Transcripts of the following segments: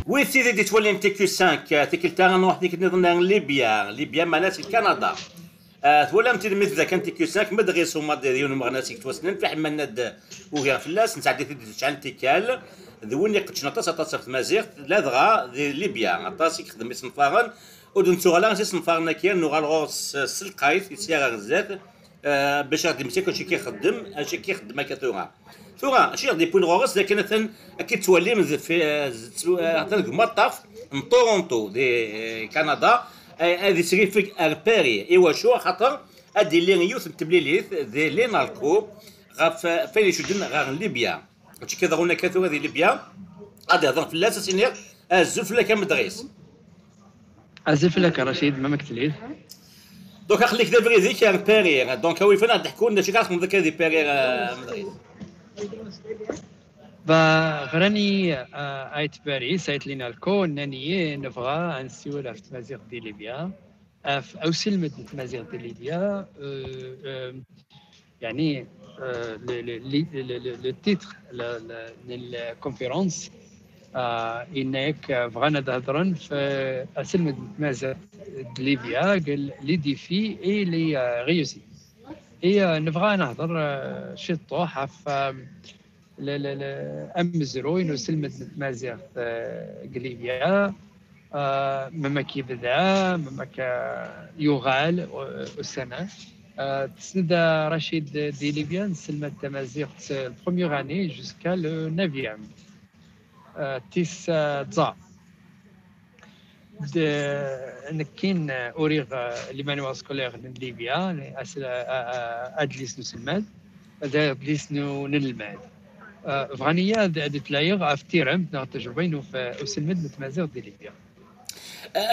وي سيدي دي تولي انت كيو 5 تيكلتا نروح ديك نظن ليبيا معناتها كندا. تولى متي مثل كان تي كيو 5 مدغيس هما ديون مغناسيك توسنن في حملنا وغير فلاس نتعدي شحال تيكال ذوني قدش نطاس في مازيغ لا دغا ليبيا نطاس يخدم اسم فاغن ودون سوغلا اسم فاغنا كاين نوغال غوص السلقايت يسير غزات باش غادي مشي كلشي كيخدم اشي كيخدم هكا ثورا اشي غادي يكون غوص لكن مثلا كي تولي في مطاف من طورونتو دي كندا هذه سري فيك ارباري ايوا شو خاطر هادي اللي يوث تبليليث ذي لي نالكو غاف فين يشدن غا ليبيا هادشي كيضرونا كثر هذه ليبيا غادي يهضر في اللاس سينير الزفله كمدغيس الزفله كرشيد ما مكتليث دونك خليك دابا ذيك يا باري دونك هو فين نضحكوا لنا شي كاسم ذاك هذه باري مدغيس غراني ايت باريس ايت لينا الكون ناني نبغى نسول في تمازيغ دي ليبيا او سلمة تمازيغ دي ليبيا يعني لو تيتر الكونفيرونس انك بغانا نهضرن في سلمة تمازيغ دي ليبيا قال لي ديفي اي لي ريوسي اي نبغى نهضر شي طوح في لا امزرو انه سلمة تمازيغ ليبيا مما كيبدا مما يغال السنه تسند رشيد دي ليبيا سلمة تمازيغ البروميير اني جوسكا لو نافيام تيس تزا نكين اوريغ لي مانوال سكولير من ليبيا ادليس نسلمات ادليس نلماد فغانيا دتلايغ افتيرم تجربين في سلمد تمازيغ دي ليبيا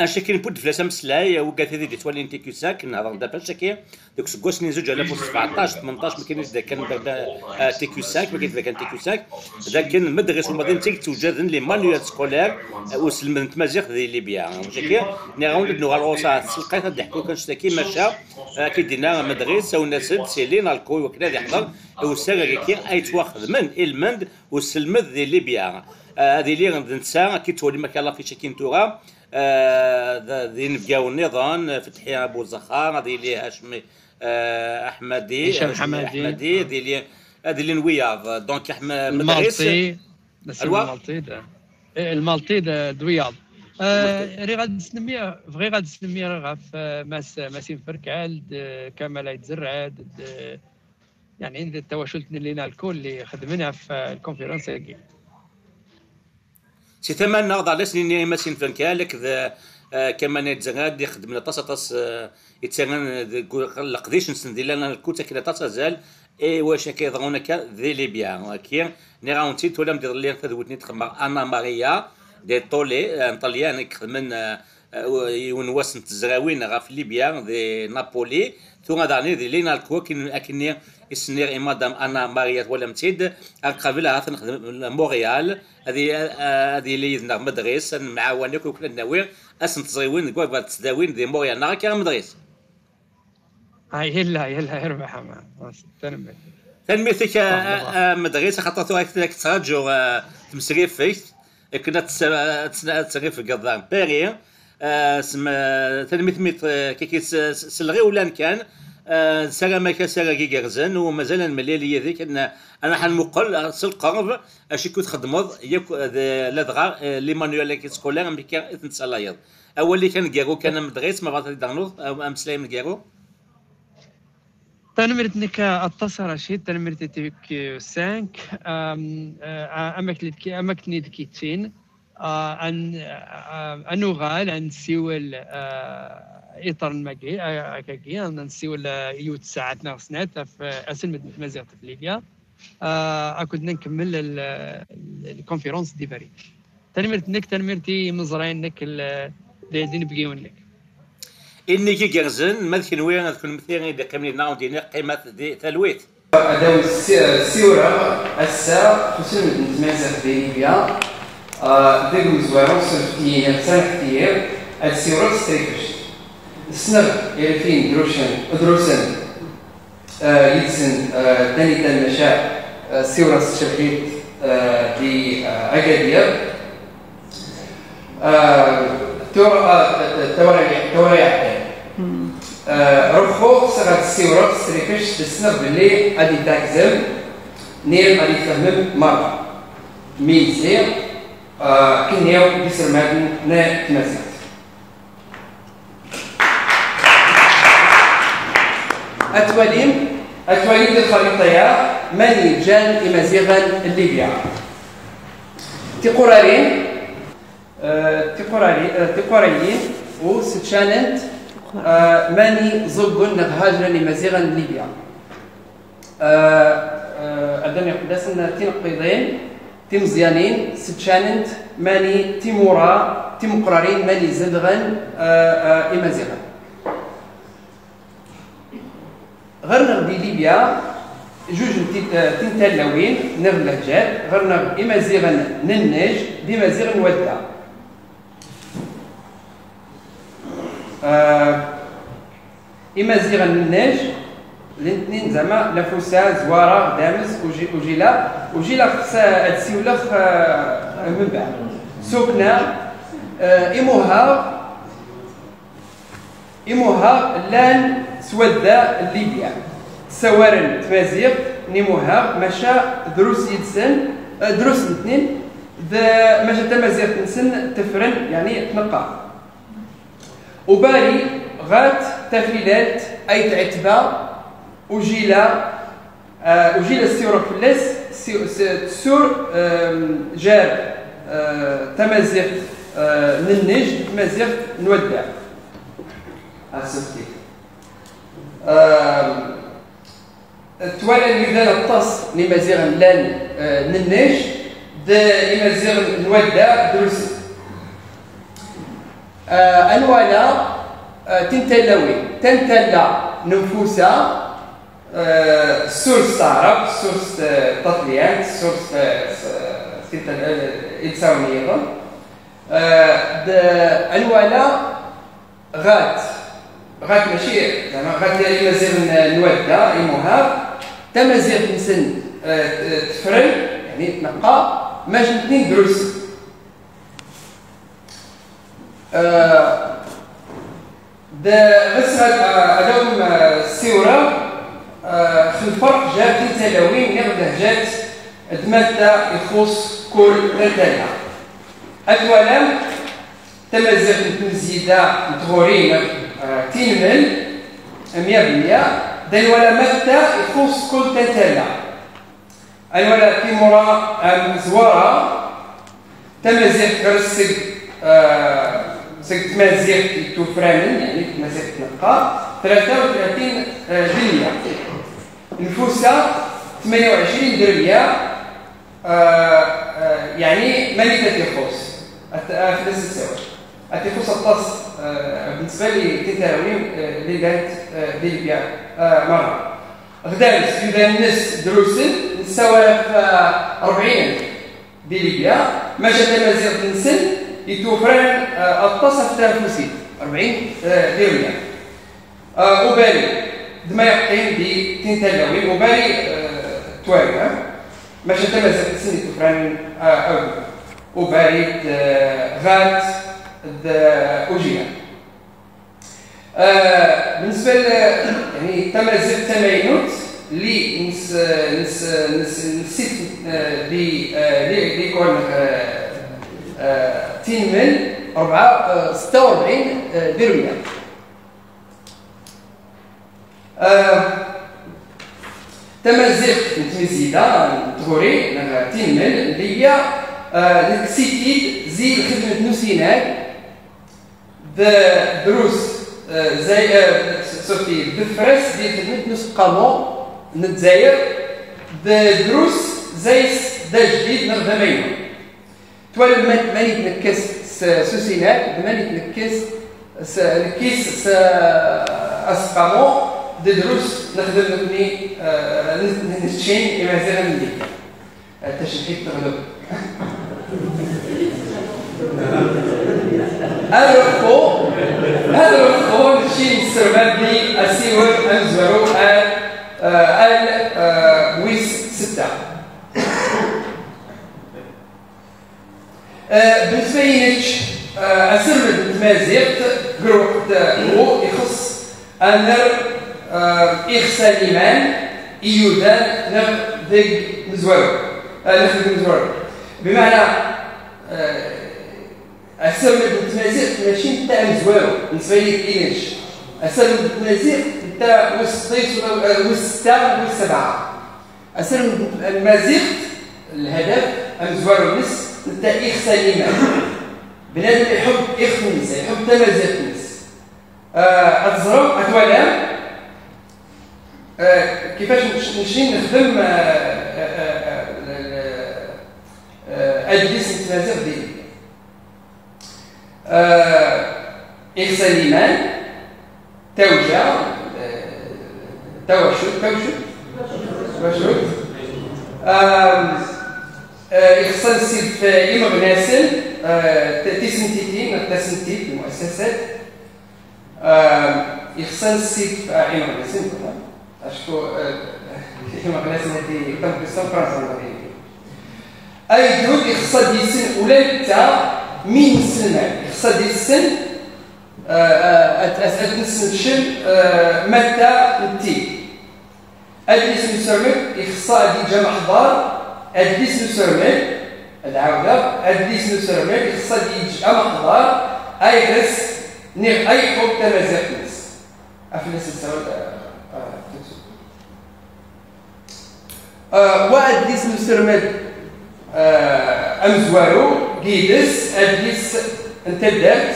شكل بود في لاسم سلاي وقالت هذه تولي انت كي ساك نهضر دابا شكي دوك سكوسني زوج على 17 18 ما كاينش ذاك كان تي كيو ساك ما كاين ذاك تي كيو ساك ذاك كان مدرس ومدينه توجد لي مانيوال سكولير وسلمد تمازيغ دي ليبيا شكي ني غاوند نو غالوصا سلقيت ضحكوا كنشتكي مشى كيدينا مدرس او ناس سيلين الكوي وكذا يحضر وسال كي اي تواخذ من المند وسلمد دي ليبيا هذه اللي غنسى كي تولي ما كان لا في شكين توغا ذي نبقاو النظام فتحي ابو زخار هذه اللي هاشمي احمدي هشام حمادي هذه اللي نوياض دونك احمد المالطي المالطي دوياض ري غادي نسميه فغي غادي نسميه راه في ماسين فركال كمال يتزرعد يعني التواصل لينا الكل اللي خدمنا في الكونفرنس هذيك سي ثمن نغض على سنين ماشين فنكالك ذا كما نتزغاد يخدم طاس يتسغن لقديش نسندي لنا الكوتا كلا طاس زال اي واش كيضرون كا ذي ليبيا كي ني راونتي تولا مدير لي ثدوتني تخمر انا ماريا دي طولي طليان يخدمن ونواس نتزراوين غا في ليبيا ذي نابولي ثم داني ذي لينا الكوكين اكني السنير مدام انا ماريا ولا متيد قبلها نخدم مونريال هذه اللي مدريس معاونك وكل النوير اسن تزوين نقول بغات تداوين دي موريال نهار كان مدريس يلا يربح تنميتك مدريس خاطر تو هكاك تراجو تمسريف فيك كنا تسريف قضان باري سما تنميت كي سلغي ولا كان سلامة كسر كيغرزن ومازال مليالي هذيك انا حنمقل سلقرب اش كنت خدمض ياك لا دغا لي مانيوال كي سكولير امريكا تنسلايض اول اللي كان كيرو كان مدريس ما بغات دانوض ام سلايم كيرو تنمرت نك اتصل رشيد تنمرت تيك 5 اماكن دكيتين انو غال ان سيول اطار الماكي هكاكي نسيول يوت ساعات ناقصنات في اسلمة تمازيغ في ليبيا كنا نكمل الكونفيرونس دي باريس تنمرتي مزرعين نك اللي نبقيون لك اني كي كرزن ما كنوي نذكر مثلا اذا كملنا نعاودين قيمه دي ثلويت هذا السيوره الساعه في سلمة تمازيغ في ليبيا ديك مزوارون صرفتي سنه السيوره ستريكش السنة 2000 دروسن يدسن ثاني المشاع سيورة الشبكيت في أكادير توريع رخو سغاد السيورة ستريكش تسنغ باللي غادي تاكزم نير غادي تفهم مرة ميزير كنيو بيسر مادن نا تمازيغ أتواليم ديال الخريطة ماني جان إمازيغان الليبيا تقراريين وستشاننت ماني زوجون نغهاجنا لمازيغان ليبيا أدنى قداسنا تنقيضين تمزيانين ستشاننت ماني تيمورا تيمقرارين ماني زدغن إمازيغان غير نغدي ليبيا جوج تنتلاوين نغ لهجات غير نغ إمازيغن ننج دي مازيغن ودا إمازيغن ننج الاثنين زعما لفوسا زواره دامز وجيلا خصها هاد السيولة من بعد سكنة إموها لان سودا ليبيا سوارن تمازيغ نيموها مشى دروس يدسن دروس الاثنين مشى تمازيغ تنسن تفرن يعني تنقى وباري غات تفيلات أي تعتبى وجيلا السيورة فلاس السور جار تمازيغ ننج تمازيغ نودع أسفتي توالى الميدان الطاس لمازيغ لان ننج لمازيغ نودع دروس أنوالا تنتلا ننفوسا سورس عرب سورس تطليات سورس إنسانية أنوالا غات ماشي زعما غات مازيغ نودا إموهاب تمازيغ نسن تفرن يعني تنقى ماش اثنين دروس بس هذوم السيورة في الفرق جات تلاوين نغده جات دمتا يخص كل تلتلا أتوالم تمازيغ مزيدة متغورين تينمل 100% داي ولا متا يخص كل تلتلا أي ولا تيمورا مزوارة تمازيغ كرسك تمازيغ توفرامن يعني تمازيغ تنقى 33 درية نفوسها 28 درية يعني ملكة الخوص في السواد التخصص الطاس بالنسبة لي تتاويم ليلات ليبيا مرة غدامس يدانس دروسن نسوالف 40 بليبيا ماشا تمازيغ تنسن يتوفران الطاس التنفسي 40 درية وبالي دما يقين دي تنتلاوين وبالي توالي ماشي تمازيغ تنسن يتوفران وبالي غات أوجينا بالنسبة يعني تمازيغ تماينوت اللي نسيت اللي يكون تينمل 46 درية تمازيغ متمزيدة تغوري تينمل اللي هي نكسيتيد زي خدمة نوسيناك دروس زي صوتي بالفرس ديال خدمة نوس قامو نتزاير دروس زي دا جديد نرد ماينو توالي ماني تنكس سوسيناك ماني تنكس نكيس اسقامو دروس نخدم نبني نتشين إمازيغ من ديك تشحيط تغلب هذا الرخو نشين السربات دي السيور أنزورو ويس 6 بالنسبة ليش أسرد تمازيغت قروحت هو يخص أنر إخسا ليمان إيودان نغذق مزوار بمعنى أسرد تمازيغت ماشي نتاع مزوار نسبيلي كينش أسرد تمازيغت نتاع وسطيس وستا وسبعة أسرد المازيغت الهدف مزوار النس نتاع إخسا ليمان بنادم يحب يخدم النساء يحب تمازيغ الناس أتزرب أتولى كيفاش نمشي نخدم أجلس نتمازيغ ديالي إخسا ليمان توجع توشد إخصان سيف إمغناسل تسنتيتين التسنتيت المؤسسات إخصان سيف إمغناسل أشكو إمغناسل هذه تم قصة فرنسا أي جود إخصان ديسن ولدتا مين سنة إخصان ديسن أتنسن شل متى نتي أجلس نسرمك إخصاء دي جمع حضار أجلس نسرمك العودة أجلس نسرمك إخصاء دي جمع حضار أي غس نغ أي حب تمازيغ نس أفلس السؤال وأجلس نسرمك أمزوارو جيدس أجلس انتدت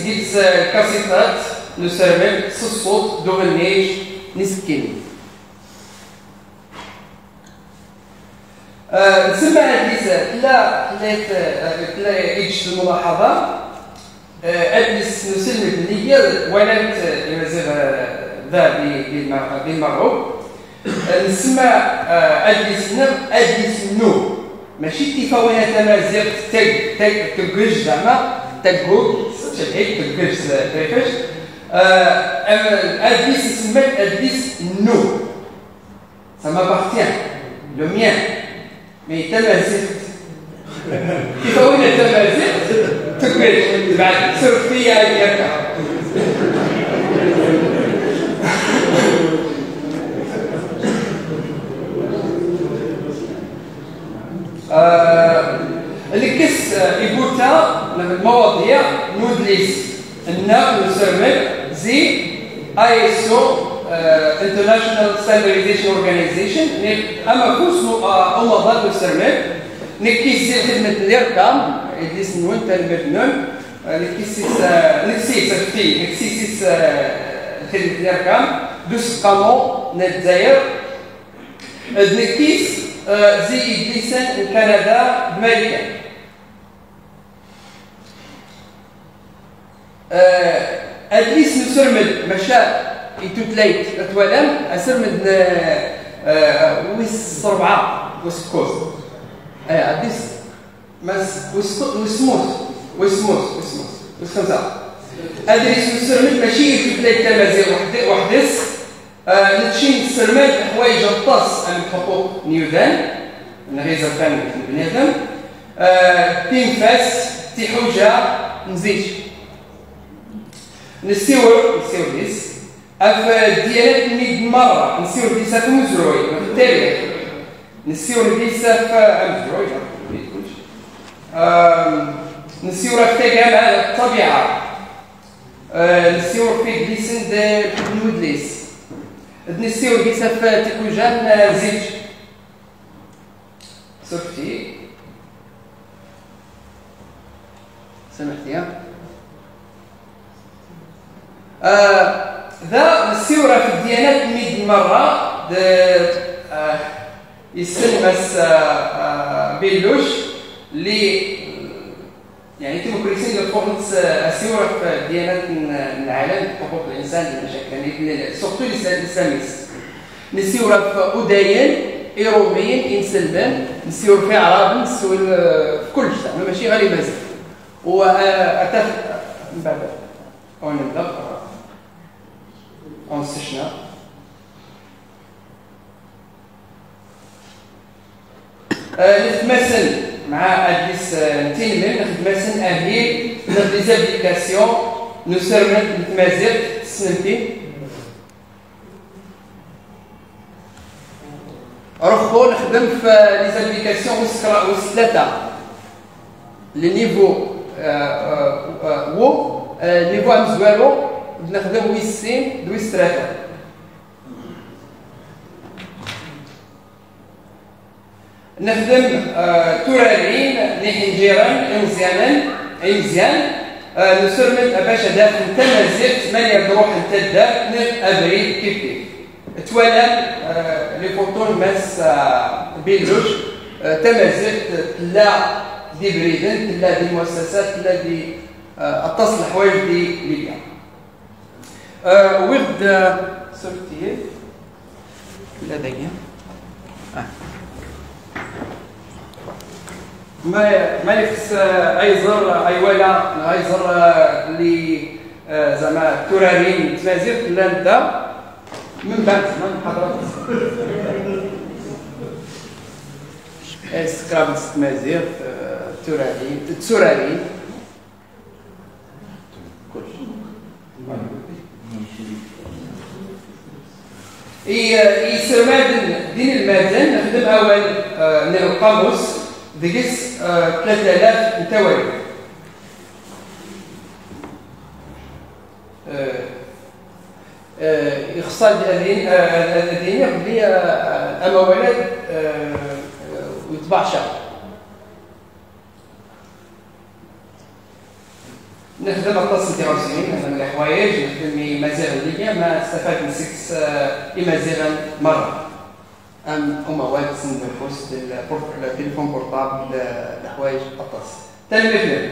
جيدس كاسيتات نسرمك صوت دوغنيش نسكين نسمى أجلس لا إيش الملاحظة أجلس نسلم بالنية ولات يمازيغ ذا بالمغرب نسمى أجلس أجلس نو ماشي تيفاوينا تمازيغ تقج زعما تقوق شحال تقج كيفاش أجلس نسمى أجلس نو ça m'appartient le mien mais تمازيغ تيفاوينا تمازيغ تقج بعد صرف فيا هكا الكس يقولها المواضيع نودليس النا نسمى زي ISO International Standardization Organization أما كوسو أمضى نسمى نكيس خدمة الأرقام يدلس نون تنبرنون نكيس خدمة الأرقام دوس قامو نتزاير نكيس زي إدليسان كندا بماريكان أدليس نسرمد مشا يتوتليت أتوالم أسرمد ويس ربعة ويس كوز أدليس مس ويس خمسة أدليس نسرمد ماشي يتوتليت تمازيغ وحدس نتشين سرمال حوايج الطاس أن نحطو نيودان نغيزة فان بني آدم تنفاس تحوجة نزيج نسيور ديس أف ديالات ميد مرة نسيور ديس أف مزروي في التاريخ نسيور ديس أف مزروي نسيور أف تاقام على الطبيعة نسيور في ديسن دا نودليس نسيور ديس أف تكوجان زيج صرفتي سمحتي ذا السيورة في الديانات ميد مرة يسلمس بيلوش اللي يعني كما كريسين الفورنس السيورة في الديانات العالم حقوق الإنسان المشاكل سورتو الإسلاميست نسيورة في أودايين إيروبيين إنسلبان نسيور في عرب نسيور في كل شيء ماشي غير مازال وأتف من بعد أو نبدأ أنسشنا نتمثل مع ادريس نتيمم نخدم سن اهيل نخدم لي زابليكاسيون نسرمن نتمازيغ سنتي رخو نخدم في لي زابليكاسيون وسط ثلاثه لي نيفو نيفو مزوالو نخدم ويسين دويس ثلاثه نخدم تورالين نحنجيران مزيان نسرمد باش داخل تمازيغ 8 دروح نتدا ابريد كيف توالى لي فوتون ماس بيلوش تمازيغ تلا دي بريدن تلا دي مؤسسات تلا دي اتصل حوايج دي ليبيا ورد سورتي لا دقيقه ما نفس ايزر ايوالا ايزر اللي زعما تورارين تمازيغ لا نتا من بعد من حضرات سكراب تمازيغ تورارين يسرمادن دين المادن نخدم اول نير القاموس دقيس 3000 متوالي يخصال الذين يقضي اما ولد ويطبع شهر نخدم التصل تيروسين نخدم الحوايج نخدم مزاغ ليبيا ما استفاد من 6 مزاغا مره هما والد سن الفوس التليفون بورطابل الحوايج التصل ثاني مثلا